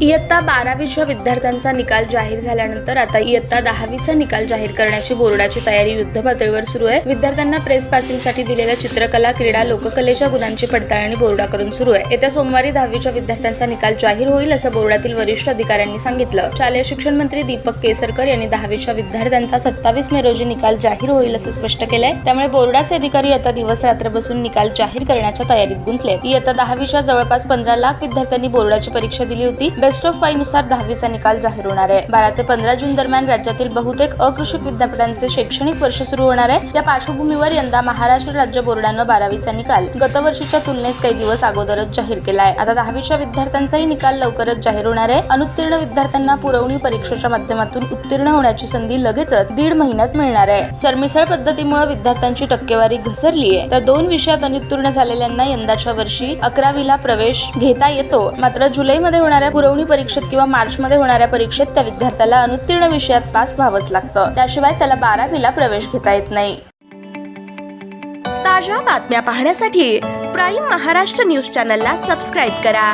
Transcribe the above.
इयत्ता 12वीच्या विद्यार्थ्यांचा निकाल जाहीर झाल्यानंतर आता इयत्ता 10वीचा निकाल जाहीर करण्याची बोर्डाची तयारी युद्धपातळीवर सुरू आहे। विद्यार्थ्यांना प्रेस पासिंगसाठी दिलेल्या चित्रकला, क्रीडा, लोककलेच्या गुणांची पडताळणी बोर्डाकडून सुरू आहे। येत्या सोमवारी 10वीच्या विद्यार्थ्यांचा निकाल जाहीर होईल असं बोर्डातील वरिष्ठ अधिकाऱ्यांनी सांगितलं। शालेय शिक्षण मंत्री दीपक केसरकर यांनी 10वीच्या विद्यार्थ्यांचा 27 मे रोजी निकाल जाहीर होईल असं स्पष्ट केलंय। त्यामुळे बोर्डाचे अधिकारी आता दिवस रात्र बसून निकाल जाहीर करण्याच्या तयारीत गुंतले। इयत्ता 10वीच्या जवळपास 15 लाख विद्यार्थ्यांनी बोर्डाची परीक्षा दिली होती। बेस्ट ऑफ 5 नुसार 10वीचा निकाल जाहीर होणार आहे। 12 ते 15 जून दरम्यान राज्यातील बहुतेक अकृषिक विद्यापीठांचे शैक्षणिक वर्ष सुरू होणार आहे। या पार्श्वभूमीवर यंदा महाराष्ट्र राज्य बोर्डानं 12वीचा निकाल गतवर्षीच्या तुलनेत काही दिवस अगोदरच जाहीर केला आहे। आता 10वीच्या विद्यार्थ्यांचाही निकाल लवकरच जाहीर होणार आहे। अनुत्तीर्ण विद्यार्थ्यांना पुरवणी परीक्षेच्या माध्यमातून उत्तीर्ण होण्याची संधी लगेचच 1.5 महिन्यात मिळणार आहे। सरमिसळ पद्धतीमुळे विद्यार्थ्यांची टक्केवारी घसरली आहे, तर 2 विषयात अनुत्तीर्ण झालेल्यांना यंदाच्या वर्षी 11वीला प्रवेश घेता येतो। मात्र जुलैमध्ये होणाऱ्या पुरवणी परीक्षेत किंवा मार्चमध्ये होणाऱ्या परीक्षेत त्या विद्यार्थ्याला अनुत्तीर्ण विषयात पास व्हावंच लागतं। त्याशिवाय त्याला 12वीला प्रवेश घेता येत नाही। ताज्या बातम्या पाहण्यासाठी प्राईम महाराष्ट्र न्यूज चॅनलला सबस्क्राईब करा।